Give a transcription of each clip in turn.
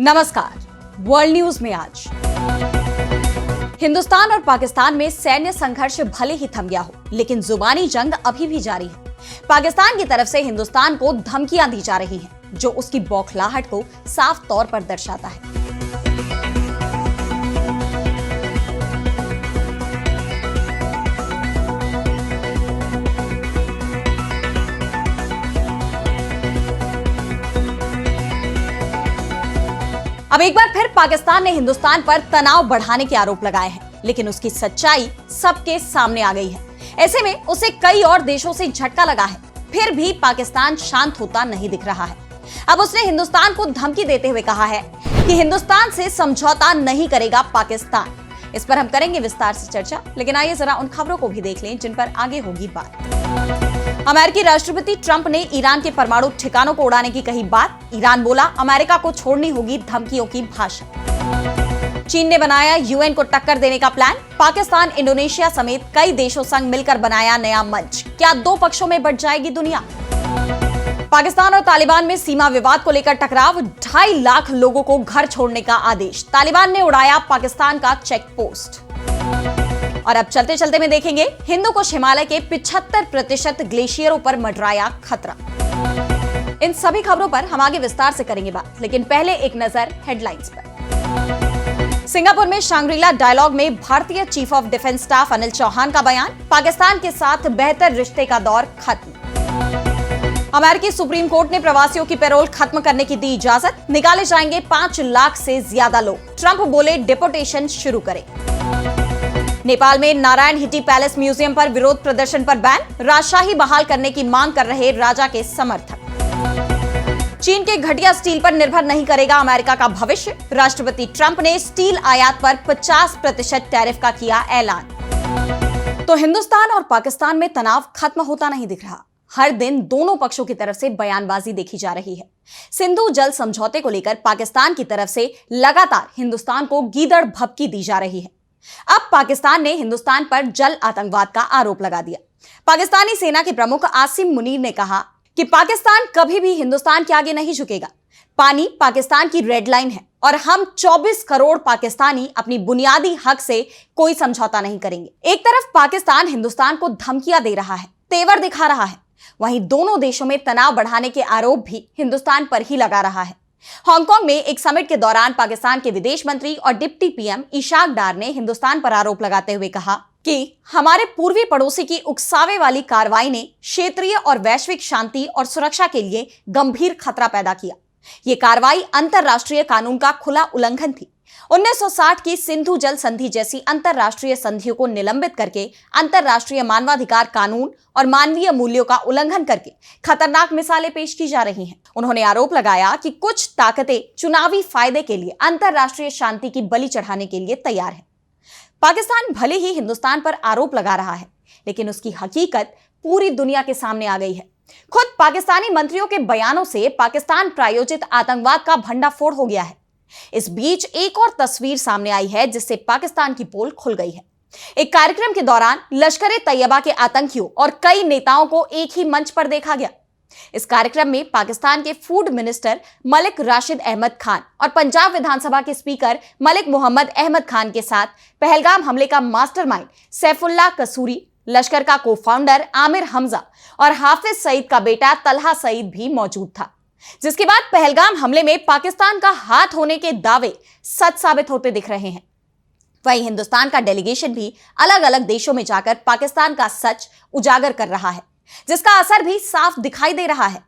नमस्कार। World news में आज हिंदुस्तान और पाकिस्तान में सैन्य संघर्ष भले ही थम गया हो, लेकिन जुबानी जंग अभी भी जारी है। पाकिस्तान की तरफ से हिंदुस्तान को धमकियां दी जा रही हैं, जो उसकी बौखलाहट को साफ तौर पर दर्शाता है। अब एक बार फिर पाकिस्तान ने हिंदुस्तान पर तनाव बढ़ाने के आरोप लगाए हैं, लेकिन उसकी सच्चाई सबके सामने आ गई है। ऐसे में उसे कई और देशों से झटका लगा है, फिर भी पाकिस्तान शांत होता नहीं दिख रहा है। अब उसने हिंदुस्तान को धमकी देते हुए कहा है कि हिंदुस्तान से समझौता नहीं करेगा पाकिस्तान। इस पर हम करेंगे विस्तार से चर्चा, लेकिन आइए जरा उन खबरों को भी देख लें जिन पर आगे होगी बात। अमेरिकी राष्ट्रपति ट्रंप ने ईरान के परमाणु ठिकानों को उड़ाने की कही बात। ईरान बोला अमेरिका को छोड़नी होगी धमकियों की भाषा। चीन ने बनाया यूएन को टक्कर देने का प्लान। पाकिस्तान, इंडोनेशिया समेत कई देशों संग मिलकर बनाया नया मंच। क्या दो पक्षों में बंट जाएगी दुनिया? पाकिस्तान और तालिबान में सीमा विवाद को लेकर टकराव। 2.5 लाख लोगों को घर छोड़ने का आदेश। तालिबान ने उड़ाया पाकिस्तान का चेक पोस्ट। और अब चलते चलते में देखेंगे हिंदू कुश हिमालय के 75% ग्लेशियरों पर मंडराया खतरा। इन सभी खबरों पर हम आगे विस्तार से करेंगे बात, लेकिन पहले एक नजर हेडलाइंस पर। सिंगापुर में शांग्रीला डायलॉग में भारतीय chief of defence staff Anil Chauhan का बयान। पाकिस्तान के साथ बेहतर रिश्ते का दौर खत्म। अमेरिकी सुप्रीम कोर्ट ने प्रवासियों की पैरोल खत्म करने की दी इजाजत। निकाले जाएंगे 5 लाख से ज्यादा लोग। ट्रंप बोले डिपोटेशन शुरू करें। नेपाल में नारायण हिटी पैलेस म्यूजियम पर विरोध प्रदर्शन पर बैन। राजशाही बहाल करने की मांग कर रहे राजा के समर्थक। चीन के घटिया स्टील पर निर्भर नहीं करेगा अमेरिका का भविष्य। राष्ट्रपति ट्रंप ने स्टील आयात पर 50% टैरिफ का किया ऐलान। तो हिंदुस्तान और पाकिस्तान में तनाव खत्म होता नहीं दिख रहा। हर दिन दोनों पक्षों की तरफ से बयानबाजी देखी जा रही है। सिंधु जल समझौते को लेकर पाकिस्तान की तरफ से लगातार हिंदुस्तान को गीदड़ भभकी दी जा रही है। अब पाकिस्तान ने हिंदुस्तान पर जल आतंकवाद का आरोप लगा दिया। पाकिस्तानी सेना के प्रमुख आसिम मुनीर ने कहा कि पाकिस्तान कभी भी हिंदुस्तान के आगे नहीं झुकेगा। पानी पाकिस्तान की रेड लाइन है और हम 24 करोड़ पाकिस्तानी अपनी बुनियादी हक से कोई समझौता नहीं करेंगे। एक तरफ पाकिस्तान हिंदुस्तान को धमकियां दे रहा है, तेवर दिखा रहा है, वहीं दोनों देशों में तनाव बढ़ाने के आरोप भी हिंदुस्तान पर ही लगा रहा है। हांगकांग में एक समिट के दौरान पाकिस्तान के विदेश मंत्री और डिप्टी पीएम इशाक डार ने हिंदुस्तान पर आरोप लगाते हुए कहा कि हमारे पूर्वी पड़ोसी की उकसावे वाली कार्रवाई ने क्षेत्रीय और वैश्विक शांति और सुरक्षा के लिए गंभीर खतरा पैदा किया। ये कार्रवाई अंतरराष्ट्रीय कानून का खुला उल्लंघन थी। 1960 की सिंधु जल संधि जैसी अंतरराष्ट्रीय संधियों को निलंबित करके अंतरराष्ट्रीय मानवाधिकार कानून और मानवीय मूल्यों का उल्लंघन करके खतरनाक मिसालें पेश की जा रही हैं। उन्होंने आरोप लगाया कि कुछ ताकतें चुनावी फायदे के लिए अंतरराष्ट्रीय शांति की बलि चढ़ाने के लिए तैयार है। पाकिस्तान भले ही हिंदुस्तान पर आरोप लगा रहा है, लेकिन उसकी हकीकत पूरी दुनिया के सामने आ गई है। खुद पाकिस्तानी मंत्रियों के बयानों से पाकिस्तान प्रायोजित आतंकवाद का भंडाफोड़ हो गया है। इस बीच एक और तस्वीर सामने आई है जिससे पाकिस्तान की पोल खुल गई है। एक कार्यक्रम के दौरान लश्कर-ए-तैयबा के आतंकियों और कई नेताओं को एक ही मंच पर देखा गया। इस कार्यक्रम में पाकिस्तान के फूड मिनिस्टर मलिक राशिद अहमद खान और पंजाब विधानसभा के स्पीकर मलिक मोहम्मद अहमद खान के साथ पहलगाम हमले का मास्टरमाइंड सैफुल्लाह कसूरी, लश्कर का को-फाउंडर आमिर हमजा और हाफिज सईद का बेटा तलहा सईद भी मौजूद था। जिसके बाद पहलगाम हमले में पाकिस्तान का हाथ होने के दावे सच साबित होते दिख रहे हैं। वहीं हिंदुस्तान का डेलीगेशन भी अलग अलग देशों में जाकर पाकिस्तान का सच उजागर कर रहा है, जिसका असर भी साफ दिखाई दे रहा है।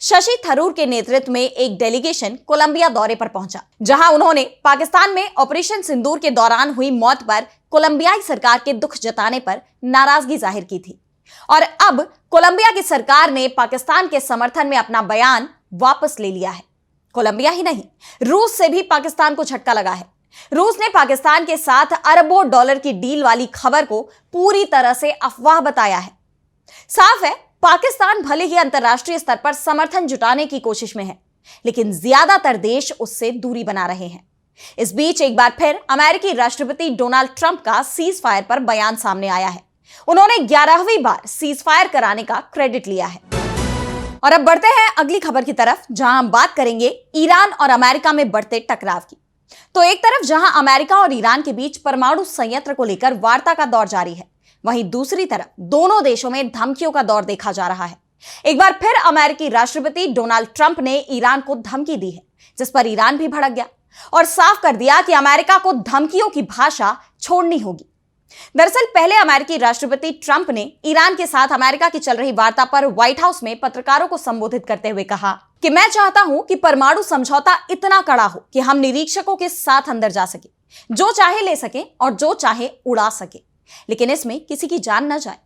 शशि थरूर के नेतृत्व में एक डेलीगेशन कोलंबिया दौरे पर पहुंचा, जहां उन्होंने पाकिस्तान में ऑपरेशन सिंदूर के दौरान हुई मौत पर कोलंबियाई सरकार के दुख जताने पर नाराजगी जाहिर की थी। और अब कोलंबिया की सरकार ने पाकिस्तान के समर्थन में अपना बयान वापस ले लिया है। कोलंबिया ही नहीं, रूस से भी पाकिस्तान को झटका लगा है। रूस ने पाकिस्तान के साथ अरबों डॉलर की डील वाली खबर को पूरी तरह से अफवाह बताया है। साफ है, पाकिस्तान भले ही अंतरराष्ट्रीय स्तर पर समर्थन जुटाने की कोशिश में है, लेकिन ज्यादातर देश उससे दूरी बना रहे हैं। इस बीच एक बार फिर अमेरिकी राष्ट्रपति डोनाल्ड ट्रंप का सीज फायर पर बयान सामने आया है। उन्होंने 11वीं बार सीज फायर कराने का क्रेडिट लिया है। और अब बढ़ते हैं अगली खबर की तरफ, जहां हम बात करेंगे ईरान और अमेरिका में बढ़ते टकराव की। तो एक तरफ जहां अमेरिका और ईरान के बीच परमाणु संयंत्र को लेकर वार्ता का दौर जारी है, वहीं दूसरी तरफ दोनों देशों में धमकियों का दौर देखा जा रहा है। एक बार फिर अमेरिकी राष्ट्रपति डोनाल्ड ट्रंप ने ईरान को धमकी दी है, जिस पर ईरान भी भड़क गया और साफ कर दिया कि अमेरिका को धमकियों की भाषा छोड़नी होगी। दरअसल पहले अमेरिकी राष्ट्रपति ट्रंप ने ईरान के साथ अमेरिका की चल रही वार्ता पर व्हाइट हाउस में पत्रकारों को संबोधित करते हुए कहा कि मैं चाहता हूं कि परमाणु समझौता इतना कड़ा हो कि हम निरीक्षकों के साथ अंदर जा सके, जो चाहे ले सके और जो चाहे उड़ा सके, लेकिन इसमें किसी की जान न जाए।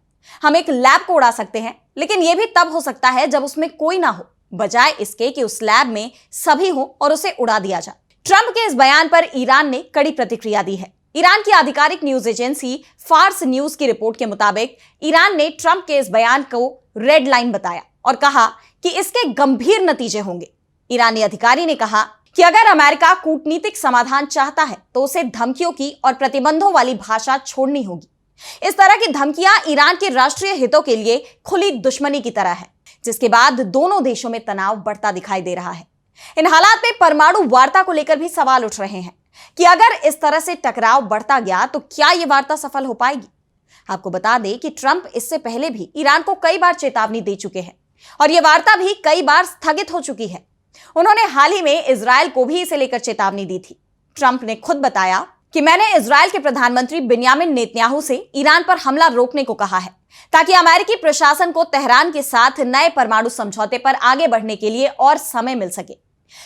हम एक लैब को उड़ा सकते हैं, लेकिन यह भी तब हो सकता है जब उसमें कोई ना हो, बजाय इसके कि उस लैब में सभी हो और उसे उड़ा दिया जाए। ट्रंप के इस बयान पर ईरान ने कड़ी प्रतिक्रिया दी है। ईरान की आधिकारिक न्यूज एजेंसी फार्स न्यूज की रिपोर्ट के मुताबिक ईरान ने ट्रंप के इस बयान को रेड लाइन बताया और कहा कि इसके गंभीर नतीजे होंगे। ईरानी अधिकारी ने कहा कि अगर अमेरिका कूटनीतिक समाधान चाहता है तो उसे धमकियों की और प्रतिबंधों वाली भाषा छोड़नी होगी। इस तरह की धमकियां ईरान के राष्ट्रीय हितों के लिए खुली दुश्मनी की तरह है, जिसके बाद दोनों देशों में तनाव बढ़ता दिखाई दे रहा है। इन हालात में परमाणु वार्ता को लेकर भी सवाल उठ रहे हैं कि अगर इस तरह से टकराव बढ़ता गया तो क्या यह वार्ता सफल हो पाएगी। आपको बता दें कि ट्रंप इससे पहले भी ईरान को कई बार चेतावनी दे चुके हैं और यह वार्ता भी कई बार स्थगित हो चुकी है। उन्होंने हाल ही में इजरायल को भी इसे लेकर चेतावनी दी थी। ट्रंप ने खुद बताया कि मैंने इजरायल के प्रधानमंत्री बिन्यामिन नेतन्याहू से ईरान पर हमला रोकने को कहा है, ताकि अमेरिकी प्रशासन को तेहरान के साथ नए परमाणु समझौते पर आगे बढ़ने के लिए और समय मिल सके।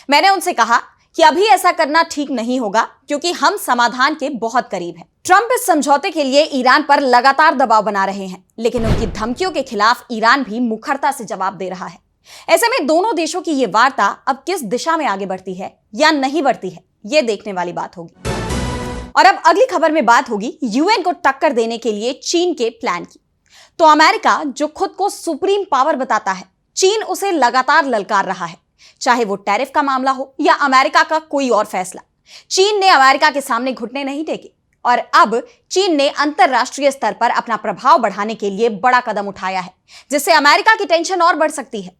मैंने उनसे कहा कि अभी ऐसा करना ठीक नहीं होगा, क्योंकि हम समाधान के बहुत करीब हैं। ट्रंप इस समझौते के लिए ईरान पर लगातार दबाव बना रहे हैं, लेकिन उनकी धमकियों के खिलाफ ईरान भी मुखरता से जवाब दे रहा है। ऐसे में दोनों देशों की ये वार्ता अब किस दिशा में आगे बढ़ती है या नहीं बढ़ती है, ये देखने वाली बात होगी। और अब अगली खबर में बात होगी यूएन को टक्कर देने के लिए चीन के प्लान की। तो अमेरिका, जो खुद को सुप्रीम पावर बताता है, चीन उसे लगातार ललकार रहा है, चाहे वो टैरिफ का मामला हो या अमेरिका का कोई और फैसला। चीन ने अमेरिका के सामने घुटने नहीं टेके और अब चीन ने अंतरराष्ट्रीय स्तर पर अपना प्रभाव बढ़ाने के लिए बड़ा कदम उठाया है, जिससे अमेरिका की टेंशन और बढ़ सकती है।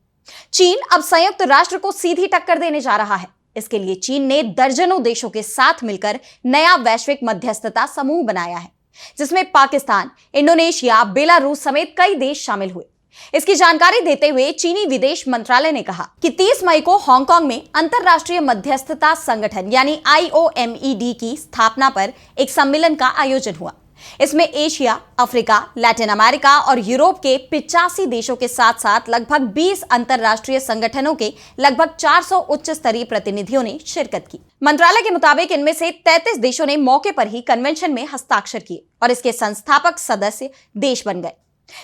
चीन अब संयुक्त राष्ट्र को सीधी टक्कर देने जा रहा है। इसके लिए चीन ने दर्जनों देशों के साथ मिलकर नया वैश्विक मध्यस्थता समूह बनाया है, जिसमें पाकिस्तान, इंडोनेशिया, बेलारूस समेत कई देश शामिल हुए। इसकी जानकारी देते हुए चीनी विदेश मंत्रालय ने कहा कि 30 मई को हांगकांग में अंतरराष्ट्रीय मध्यस्थता संगठन यानी IOMED की स्थापना पर एक सम्मेलन का आयोजन हुआ। इसमें एशिया, अफ्रीका, लैटिन अमेरिका और यूरोप के 85 देशों के साथ साथ लगभग 20 अंतरराष्ट्रीय संगठनों के लगभग 400 उच्च स्तरीय प्रतिनिधियों ने शिरकत की। मंत्रालय के मुताबिक इनमें से 33 देशों ने मौके पर ही कन्वेंशन में हस्ताक्षर किए और इसके संस्थापक सदस्य देश बन गए।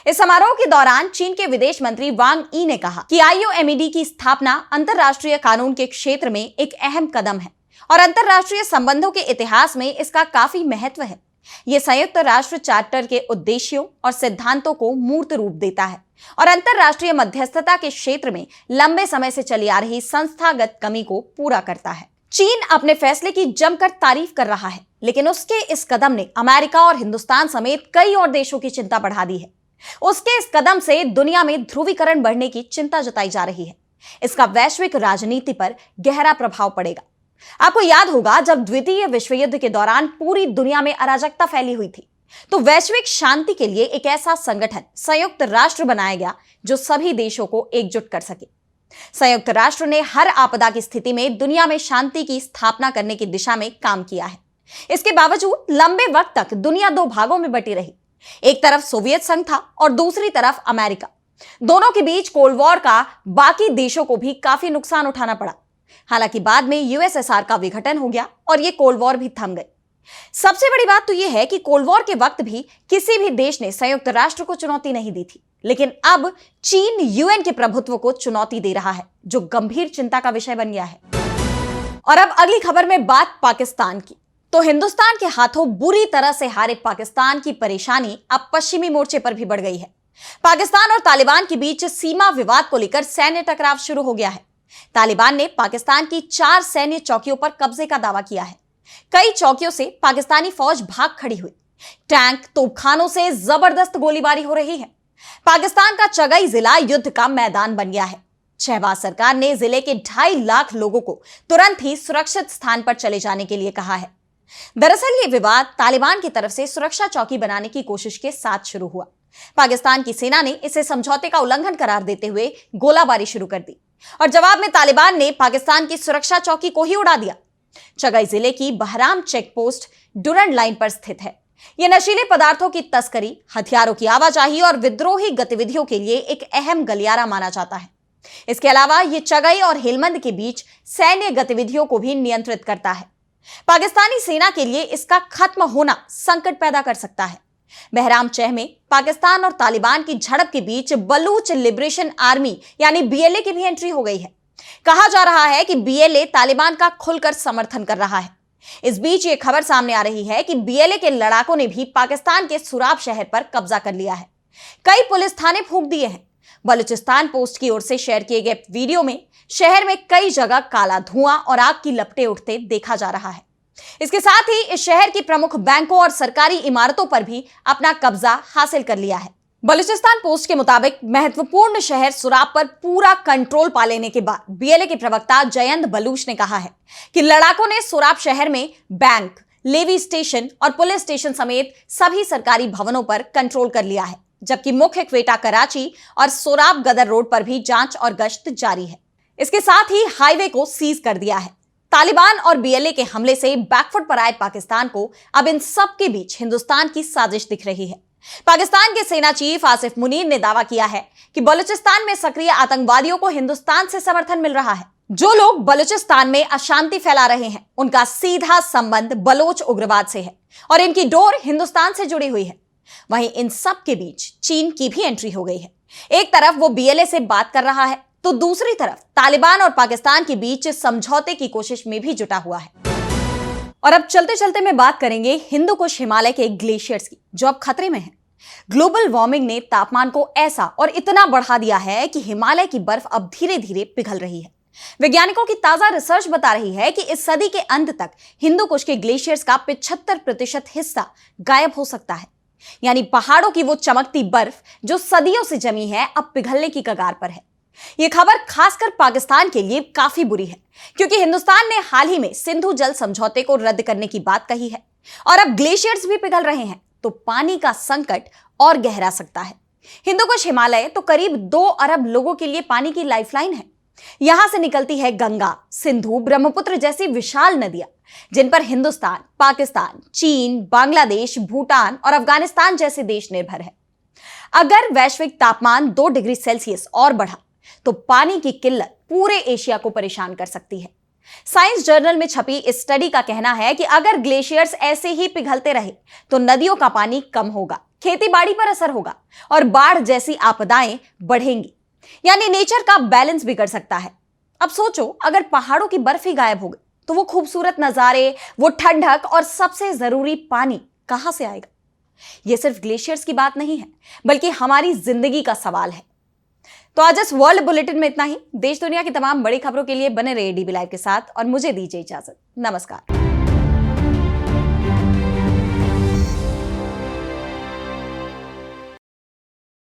इस समारोह के दौरान चीन के विदेश मंत्री वांग यी ने कहा कि IOMED की स्थापना अंतरराष्ट्रीय कानून के क्षेत्र में एक अहम कदम है और अंतरराष्ट्रीय संबंधों के इतिहास में इसका काफी महत्व है। यह संयुक्त राष्ट्र चार्टर के उद्देश्यों और सिद्धांतों को मूर्त रूप देता है और अंतरराष्ट्रीय मध्यस्थता के क्षेत्र में लंबे समय से चली आ रही संस्थागत कमी को पूरा करता है। चीन अपने फैसले की जमकर तारीफ कर रहा है, लेकिन उसके इस कदम ने अमेरिका और हिंदुस्तान समेत कई और देशों की चिंता बढ़ा दी है। उसके इस कदम से दुनिया में ध्रुवीकरण बढ़ने की चिंता जताई जा रही है। इसका वैश्विक राजनीति पर गहरा प्रभाव पड़ेगा। आपको याद होगा, जब द्वितीय विश्व युद्ध के दौरान पूरी दुनिया में अराजकता फैली हुई थी, तो वैश्विक शांति के लिए एक ऐसा संगठन संयुक्त राष्ट्र बनाया गया जो सभी देशों को एकजुट कर सके। संयुक्त राष्ट्र ने हर आपदा की स्थिति में दुनिया में शांति की स्थापना करने की दिशा में काम किया है। इसके बावजूद लंबे वक्त तक दुनिया दो भागों में बटी रही। एक तरफ सोवियत संघ था और दूसरी तरफ अमेरिका। दोनों के बीच कोल्ड वॉर का बाकी देशों को भी काफी नुकसान उठाना पड़ा। हालांकि बाद में USSR का विघटन हो गया और ये कोल्ड वॉर भी थम गई। सबसे बड़ी बात तो यह है कि कोल्ड वॉर के वक्त भी किसी भी देश ने संयुक्त राष्ट्र को चुनौती नहीं दी थी, लेकिन अब चीन UN के प्रभुत्व को चुनौती दे रहा है, जो गंभीर चिंता का विषय बन गया है। और अब अगली खबर में बात पाकिस्तान की। तो हिंदुस्तान के हाथों बुरी तरह से हारे पाकिस्तान की परेशानी अब पश्चिमी मोर्चे पर भी बढ़ गई है। पाकिस्तान और तालिबान के बीच सीमा विवाद को लेकर सैन्य टकराव शुरू हो गया है। तालिबान ने पाकिस्तान की 4 सैन्य चौकियों पर कब्जे का दावा किया है। कई चौकियों से पाकिस्तानी फौज भाग खड़ी हुई। टैंक, तोपखानों से जबरदस्त गोलीबारी हो रही है। पाकिस्तान का चगई जिला युद्ध का मैदान बन गया है। शहबाज सरकार ने जिले के 2.5 लाख लोगों को तुरंत ही सुरक्षित स्थान पर चले जाने के लिए कहा है। दरअसल ये विवाद तालिबान की तरफ से सुरक्षा चौकी बनाने की कोशिश के साथ शुरू हुआ। पाकिस्तान की सेना ने इसे समझौते का उल्लंघन करार देते हुए गोलाबारी शुरू कर दी और जवाब में तालिबान ने पाकिस्तान की सुरक्षा चौकी को ही उड़ा दिया। चगाई जिले की Bahram check post Durand Line पर स्थित है। यह नशीले पदार्थों की तस्करी, हथियारों की आवाजाही और विद्रोही गतिविधियों के लिए एक अहम गलियारा माना जाता है। इसके अलावा यह चगाई और हेलमंद के बीच सैन्य गतिविधियों को भी नियंत्रित करता है। पाकिस्तानी सेना के लिए इसका खत्म होना संकट पैदा कर सकता है। बहराम चेह में पाकिस्तान और तालिबान की झड़प के बीच बलूच लिबरेशन आर्मी यानी बीएलए की भी एंट्री हो गई है। कहा जा रहा है कि बीएलए तालिबान का खुलकर समर्थन कर रहा है। इस बीच ये खबर सामने आ रही है कि बीएलए के लड़ाकों ने भी पाकिस्तान के सुराब शहर पर कब्जा कर लिया है। कई पुलिस थाने फूंक दिए हैं। बलूचिस्तान पोस्ट की ओर से शेयर किए गए वीडियो में शहर में कई जगह काला धुआं और आग की लपटें उठते देखा जा रहा है। इसके साथ ही इस शहर की प्रमुख बैंकों और सरकारी इमारतों पर भी अपना कब्जा हासिल कर लिया है। बलूचिस्तान पोस्ट के मुताबिक महत्वपूर्ण शहर सुराब पर पूरा कंट्रोल पा लेने के बाद बीएलए के प्रवक्ता जयंत बलूच ने कहा है कि लड़ाकों ने सुराब शहर में बैंक, लेवी स्टेशन और पुलिस स्टेशन समेत सभी सरकारी भवनों पर कंट्रोल कर लिया है, जबकि मुख्य क्वेटा कराची और सोराब गदर रोड पर भी जांच और गश्त जारी है। इसके साथ ही हाईवे को सीज कर दिया है। तालिबान और बीएलए के हमले से बैकफुट पर आए पाकिस्तान को अब इन सब के बीच हिंदुस्तान की साजिश दिख रही है। पाकिस्तान के सेना चीफ आसिफ मुनीर ने दावा किया है कि बलूचिस्तान में सक्रिय आतंकवादियों को हिंदुस्तान से समर्थन मिल रहा है। जो लोग बलूचिस्तान में अशांति फैला रहे हैं, उनका सीधा संबंध बलोच उग्रवाद से है और इनकी डोर हिंदुस्तान से जुड़ी हुई है। वहीं इन सब के बीच चीन की भी एंट्री हो गई है। एक तरफ वो बीएलए से बात कर रहा है, तो दूसरी तरफ तालिबान और पाकिस्तान के बीच समझौते की कोशिश में भी जुटा हुआ है। और अब चलते चलते में बात करेंगे हिंदू कुश हिमालय के ग्लेशियर्स की, जो अब खतरे में है। ग्लोबल वार्मिंग ने तापमान को ऐसा और इतना बढ़ा दिया है कि हिमालय की बर्फ अब धीरे धीरे पिघल रही है। वैज्ञानिकों की ताजा रिसर्च बता रही है कि इस सदी के अंत तक हिंदू कुश के ग्लेशियर्स का 75% हिस्सा गायब हो सकता है। यानी पहाड़ों की वो चमकती बर्फ जो सदियों से जमी है, अब पिघलने की कगार पर है। यह खबर खासकर पाकिस्तान के लिए काफी बुरी है, क्योंकि हिंदुस्तान ने हाल ही में सिंधु जल समझौते को रद्द करने की बात कही है और अब ग्लेशियर्स भी पिघल रहे हैं, तो पानी का संकट और गहरा सकता है। हिंदू कुश हिमालय तो करीब 2 अरब लोगों के लिए पानी की लाइफलाइन है। यहां से निकलती है गंगा, सिंधु, ब्रह्मपुत्र जैसी विशाल नदियां, जिन पर हिंदुस्तान, पाकिस्तान, चीन, बांग्लादेश, भूटान और अफगानिस्तान जैसे देश निर्भर है। अगर वैश्विक तापमान 2 डिग्री सेल्सियस और बढ़ा तो पानी की किल्लत पूरे एशिया को परेशान कर सकती है। साइंस जर्नल में छपी इस स्टडी का कहना है कि अगर ग्लेशियर्स ऐसे ही पिघलते रहे तो नदियों का पानी कम होगा, खेती बाड़ी पर असर होगा और बाढ़ जैसी आपदाएं बढ़ेंगी। यानी नेचर का बैलेंस बिगड़ सकता है। अब सोचो, अगर पहाड़ों की बर्फ ही गायब हो गई तो वो खूबसूरत नजारे, वो ठंडक और सबसे जरूरी पानी कहां से आएगा? यह सिर्फ ग्लेशियर्स की बात नहीं है, बल्कि हमारी जिंदगी का सवाल है। तो आज इस वर्ल्ड बुलेटिन में इतना ही। देश दुनिया की तमाम बड़ी खबरों के लिए बने रहिए डीबी लाइव के साथ और मुझे दीजिए इजाजत। नमस्कार।